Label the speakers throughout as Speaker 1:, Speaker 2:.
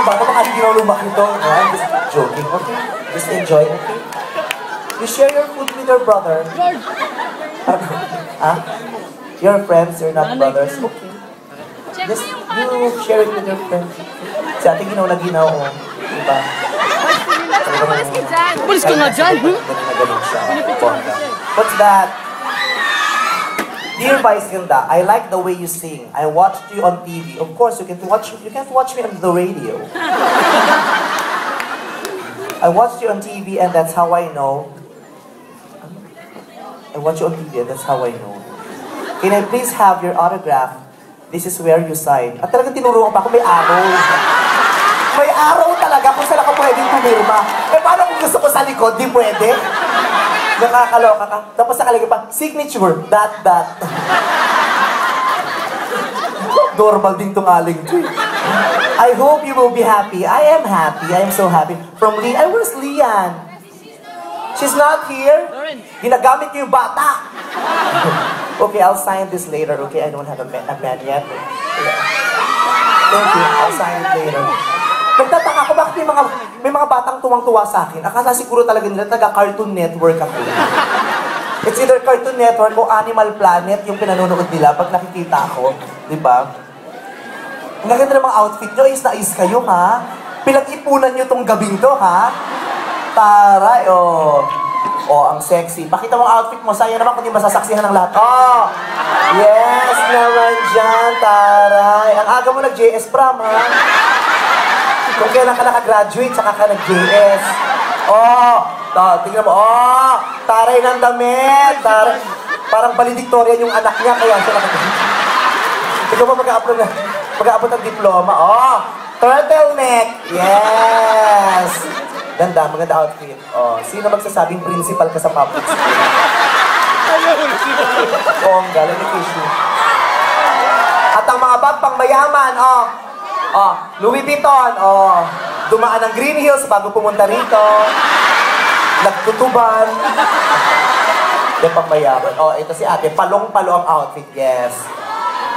Speaker 1: bata, baka hindi na lumaki ito. I'm just joking, okay? Just enjoy, okay? You share your food with your brother. Huh? Your friends, you're not brothers. Okay. Just you share it with your friends. Si ate ginaw na ginaw, oh. Diba?
Speaker 2: Umalis ka nga dyan!
Speaker 1: What's that? Dear Vice Ganda, I like the way you sing. I watched you on TV. Of course, you can't watch me on the radio. I watched you on TV and that's how I know. I watch you on TV and that's how I know. Can I please have your autograph? This is where you sign. At talagang tinuruan pa ako, may araw. May araw talaga kung saan ako pwedeng pumirma. Eh paano kung gusto ko sa likod, di pwede? Nakakaloka ka. Tapos nakalagay pa, signature, that. Normal din tong aling to. I hope you will be happy. I am happy. I am so happy. From Lee, where's Lian? She's not here? Ginagamit niyo yung bata. Okay, I'll sign this later. Okay, I don't have a pen yet. Thank you. I'll sign it later. Nagtataka ako, bakit may mga batang tuwang-tuwa sa akin? Akala siguro talaga nila taga-Cartoon Network ako. It's either Cartoon Network o Animal Planet yung pinanonood nila pag nakikita ako. Diba? Ang gaganda ng mga outfit nyo, is na is kayo, ha? Pinag-ipunan nyo tong gabing to, ha? Taray, oh. Oh, ang sexy. Pakita mo ang outfit mo. Sayang naman kung di masasaksihan ng lahat. Oh! Yes naman dyan, taray. Ang aga mo nag-JS prom, ha? Kung kailan ka nakagraduate, saka ka nag-JS. Oh! Tingnan mo. Oh! Taray ng damit. Taray. Parang valedictorian yung anak niya, kaya siya nakagraduate. Tingnan mo mag-aabot ng diploma. Oh! Turtleneck. Yes! Ganda, maganda outfit. Oh, sino magsasabing principal ka sa public school? Bongga, let me kiss you. At ang mga bag pang mayaman, Louis Vuitton, dumaan ng Green Hills bago pumunta rito. Nagtutuban. Yung pang mayaman. Oh, ito si ate, palong-palo ang outfit, yes.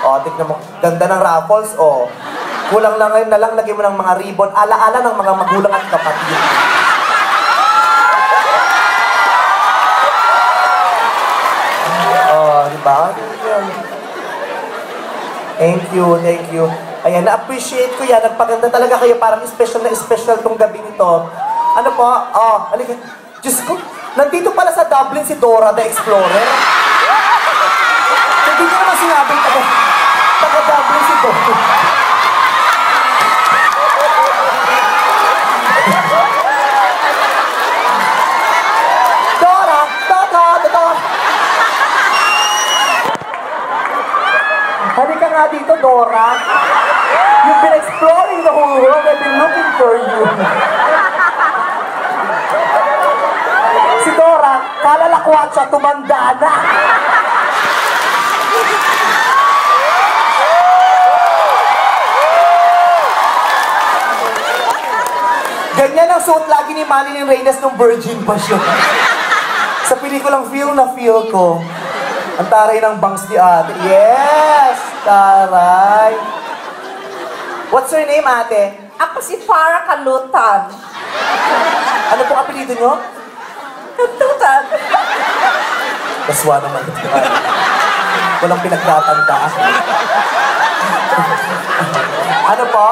Speaker 1: Oh, tignan mo, ganda ng raffles, oh. Kulang lang ngayon na lang, lagyan mo ng mga ribbon, ala-ala ng mga magulang at kapatid. Oh, diba? Thank you. Ayan, na-appreciate ko yan. Nagpaganda talaga kayo, parang special na special tong gabi nito. Ano po? Oh, halika. Diyos ko, nandito pala sa Dublin si Dora the Explorer. Hindi ko naman sinabing taga-Dublin si Dora. Halika nga dito, Dora. You've been exploring the whole world. I've been looking for you. Si Dora, kalalakwat siya, tumanda na. Ganyan ang suot lagi ni Marilyn Reyes nung virgin pa siya. Sa pelikulang feel na feel ko. Ang taray ng bangs ni ate. Yes! Taray! What's your name, ate?
Speaker 3: Ako si Farah Kalutan.
Speaker 1: Ano pong apelido nyo?
Speaker 3: Kalutan.
Speaker 1: Kaswa naman. Walang pinagtatandaan. Ano po?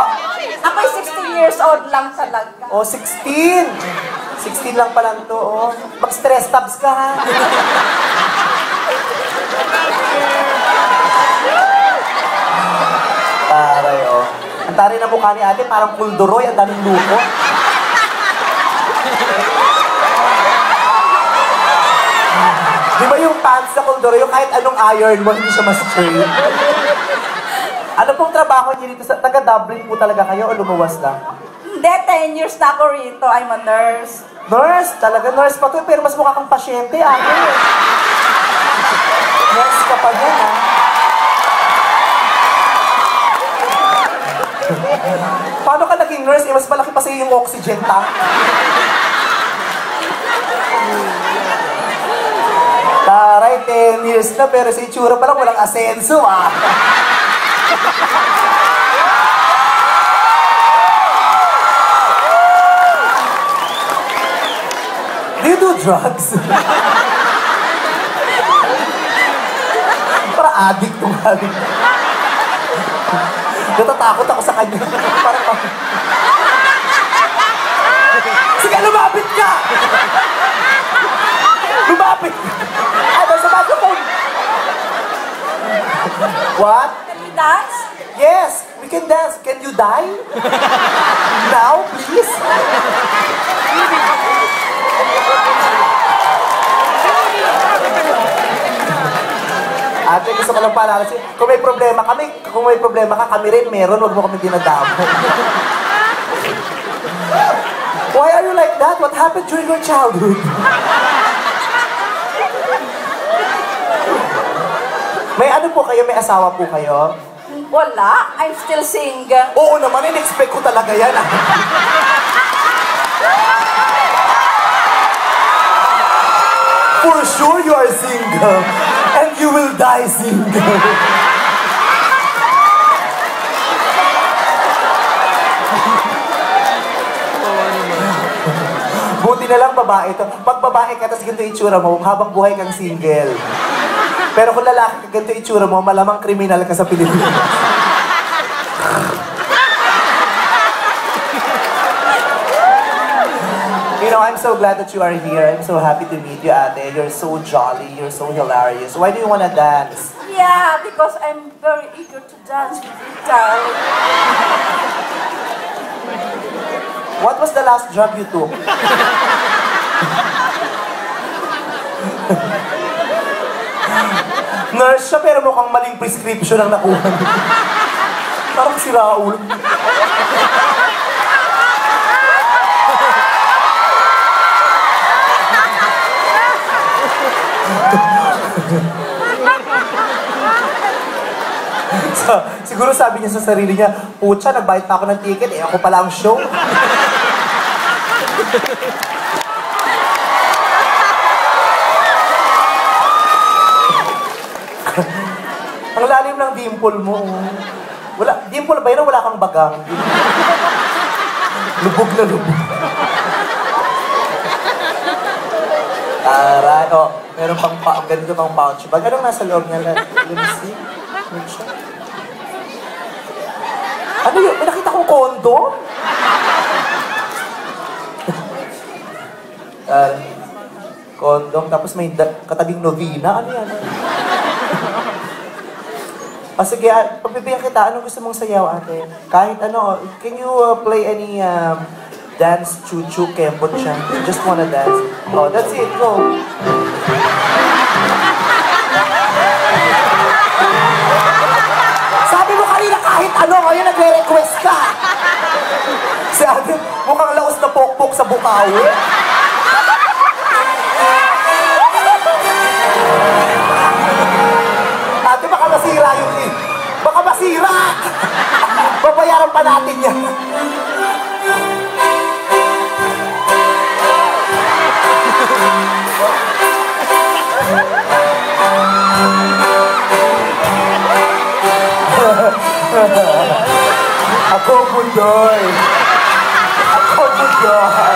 Speaker 3: Ako'y 16 years old lang talaga.
Speaker 1: Oh, 16! 16 lang pa lang to, oh. Mag-stress tabs ka, ha? Taray, oh. Ang taray na mukha ni ate, parang kulduroy, ang daming luko. Di ba yung pants na kulduroy, kahit anong iron mo, hindi siya ma-straight? Ano pong trabaho niyo dito? Taga-Dublin po talaga kayo o lumuwas na?
Speaker 3: Hindi, 10 years na ako rito. I'm a nurse.
Speaker 1: Nurse? Talaga nurse pa to, pero mas mukha kang pasyente, ate. Nurse ka pa yan, ha? Paano ka naging nurse? Eh, mas malaki pa sa'yo yung oxygen tank. Taray, 10 years na, pero sa itsura pa lang walang asenso, ah. drugs. Para addict tong halik. Natatakot ako sa kanya. Parang sige, lumapit ka! Lumapit! Ano sa microphone? What?
Speaker 3: Can we dance?
Speaker 1: Yes, we can dance. Can you die? Now, please? Ate, gusto ko lang paalala sa'yo, kung may problema ka, kami rin meron, huwag mo kami dinadamo. Why are you like that? What happened during your childhood? May ano po kayo? May asawa po kayo?
Speaker 3: Wala. I'm still single.
Speaker 1: Oo naman, in-expect ko talaga yan. For sure you are single. And you will die single. Buti na lang babae to. Pag babae ka, tapos ganito yung itsura mo, habang buhay kang single. Pero kung lalaki ka, ganito yung itsura mo, malamang kriminal ka sa Pilipinas. You know, I'm so glad that you are here. I'm so happy to meet you, Ate. You're so jolly. You're so hilarious. Why do you want to dance?
Speaker 3: Yeah, because I'm very eager to dance with you, darling.
Speaker 1: What was the last drug you took? Nurse siya, pero mukhang maling prescription ang nakuha niya. Parang si Raul. So, siguro sabi niya sa sarili niya, putya, nagbayad na ako ng ticket, eh ako pala ang show. Ang lalim ng dimple mo. Wala, dimple ba yun o wala kang bagang? Lubog na lubog. Aray, oh, meron pang ganito pang pouch bag. Anong nasa loob niya? Let me see. Ano yun? May nakita kong kondom? Kondom, tapos may katabing novena. Ano yan? Sige, pagbibigyan kita, anong gusto mong sayaw, ate? Kahit ano, can you play any dance chuchu kembot siya? Just wanna dance. Oh, that's it, go. Sabi mo kanina kahit ano, ngayon nagre-request ka. Si ate, mukhang laos na pokpok sa bukawi. Ate, baka masira yun eh. Baka masira! Babayaran pa natin yan. Ako budoy. Ako budoy.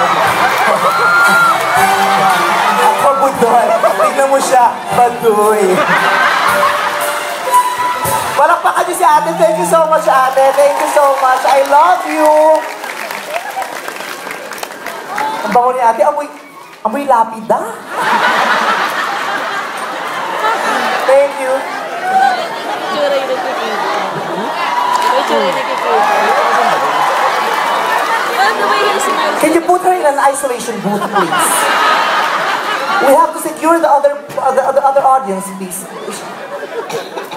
Speaker 1: Ako budoy. Tignan mo siya, baduy. Palakpakan niyo si ate. Thank you so much, ate. Thank you so much. I love you. Ang bango ni ate, amoy lapida. Thank you. Can you put her in an isolation booth, please? We have to secure the other audience, please.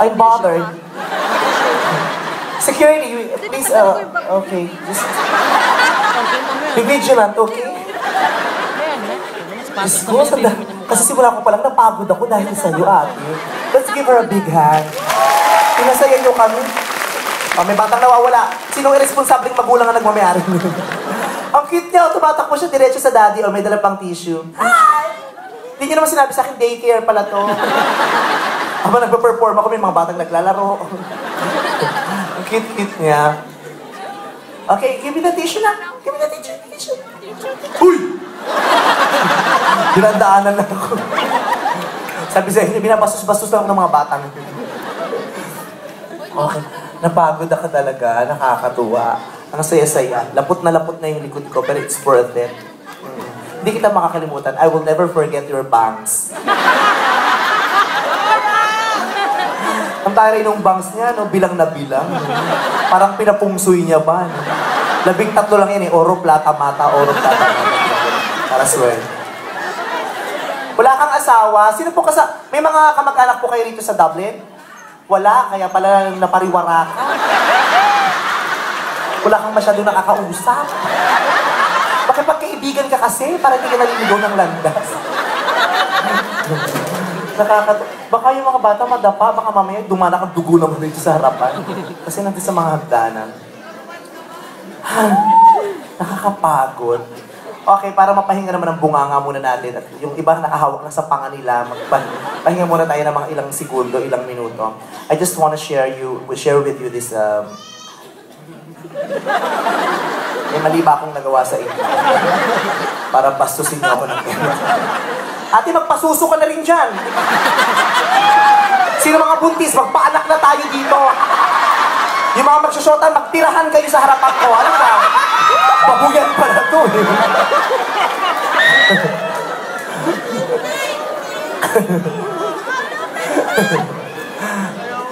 Speaker 1: I'm bothered. Security, please, okay. Just be vigilant, okay? Kasi simula ko palang napagod ako dahil sa'yo, ate. Let's give her a big hand. Pinasaya niyo kami. May batang nawawala. Sinong irresponsableng magulang ang nagmamayari? Ang cute niya, tumatakbo siya diretso sa daddy o may dala pang tissue. Hindi niya naman sinabi sa akin, daycare pala to. Habang nagpa-perform ako, may mga batang naglalaro. Ang cute-cute niya. Okay, give me the tissue na. Give me the tissue. Uy! Dinadaanan lang ako. Sabi sa inyo, binabastos-bastos lang ako ng mga batang. Okay. Napagod ako talaga, nakakatuwa. Ang saya-saya. Lapot na yung likod ko, pero it's worth it. Hindi kita makakalimutan. I will never forget your bangs. Ang taray nung bangs niya, no, bilang na bilang. Parang pinapungsoy niya ba? No? 13 lang yan eh. Oro, plata, mata, oro, plata, mata. Para swear. Wala kang asawa. Sino po may mga kamag-anak po kayo rito sa Dublin? Wala, kaya pala napariwara ka. Wala kang masyadong nakakausap. Bakit pagkaibigan ka kasi para hindi ka naliligaw ng landas? Baka yung mga bata madapa, baka mamaya dumana kang dugo naman dito sa harapan. Kasi nandito sa mga hagdanan. Nakakapagod. Okay, para mapahinga naman ang bunganga muna natin at yung iba nakahawak na sa panga nila, pahinga muna tayo ng mga ilang segundo, ilang minuto. I just want to share with you this, may mali ba akong nagawa sa inyo? Para bastusin niyo ako ng pera. Ate, magpasuso ka na rin dyan. Sino mga buntis, magpaanak na tayo dito. Yung mga magsusyota, magtirahan kayo sa harapan ko. Ano ba? Babuyan pa na to.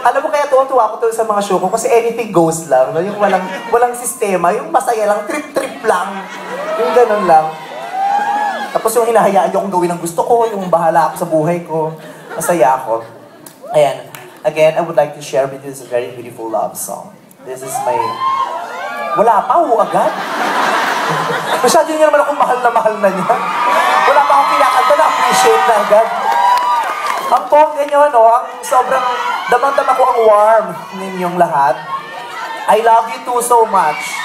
Speaker 1: Alam mo kaya tuwang-tuwa ko to sa mga show ko kasi anything goes lang. No? Yung walang sistema, yung masaya lang, trip-trip lang. Yung ganun lang. Tapos yung hinahayaan niyo akong gawin ang gusto ko, yung bahala ako sa buhay ko, masaya ako. Ayan. Again, I would like to share with you this very beautiful love song. This is my... Wala pa, agad. Masyado niya naman akong mahal na niya. Wala pa akong kinakanta na appreciate na agad. Ang bongga niyo, no? Ang sobrang damang-dama ko ang warm ninyong lahat. I love you too so much.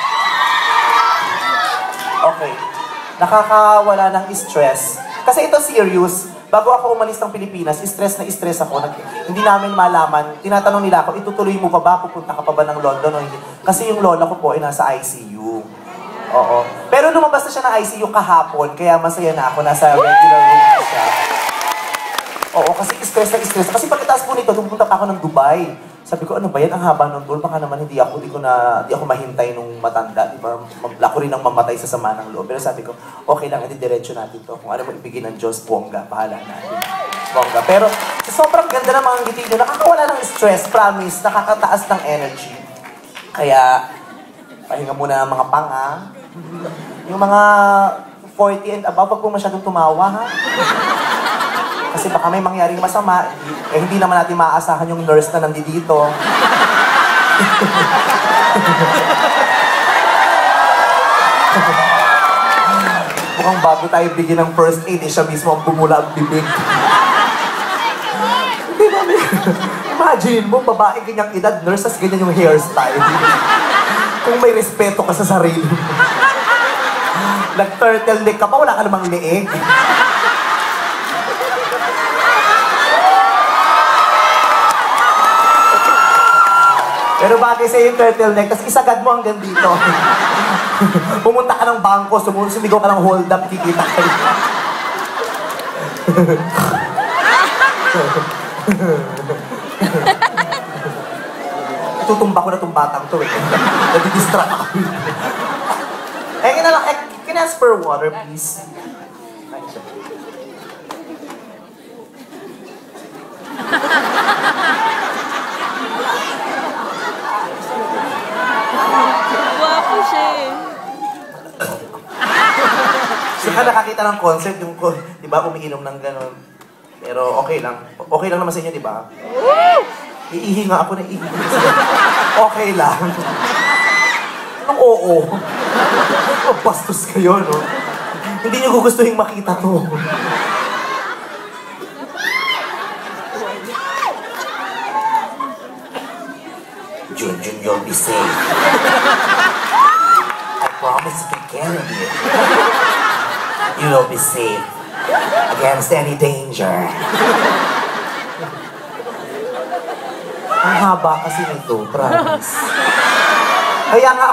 Speaker 1: Okay. Nakakawala ng stress. Kasi ito serious. Bago ako umalis ng Pilipinas, stress na stress ako. Hindi namin malaman. Tinatanong nila ako, itutuloy mo pa ba? Pupunta ka pa ba ng London o hindi? Kasi yung lola ko po ay nasa ICU. Oo. Pero lumabas na siya ng ICU kahapon, kaya masaya na ako. Nasa regular room na siya. Oo, kasi stress na stress. Kasi pagkatapos po nito, pupunta pa ako ng Dubai. Sabi ko, ano ba yan? Ang haba ng tour. Baka naman di ako mahintay nung matanda. Di ba? Ako rin ang mamatay sa sama ng loob. Pero sabi ko, okay lang, diretso natin to. Kung ano mo ibigay ng Diyos, bongga. Bahala natin. Bongga. Pero sobrang ganda ng mga ngiti nyo. Nakakawala ng stress, promise. Nakakataas ng energy. Kaya, pahinga muna ang mga panga. Yung mga 40 and above, wag po masyadong tumawa, ha? Kasi baka may mangyaring masama, hindi naman natin maaasahan yung nurse na nandito. Mukhang bago tayo bigyan ng first aid, siya mismo ang bumula ang bibig. Imagine mo, babae ganyang edad, nurse, as ganyan yung hairstyle. Kung may respeto ka sa sarili mo. Nag-turtleneck ka pa, wala ka namang leeg. Pero bagay sa'yo yung turtleneck, tapos isagad mo hanggang dito. Pumunta ka ng bangko, sumigaw ka ng hold up, kikita ka rin. Tutumba ko na itong batang to eh. Nadidistract ako. Can I ask for water, please?
Speaker 2: Guwapo siya eh.
Speaker 1: Saka nakakita ng concert yung, di ba, umiinom ng gano'n. Pero okay lang. Okay lang naman sa inyo, di ba? Iihi nga ako na iihi. Okay lang. Anong oo? Bastos kayo, no? Hindi nyo gugustuhin makita to. Junjun, you'll be safe. I promise to take care of you. You will be safe against any danger. Ang haba kasi nito, promise. Kaya nga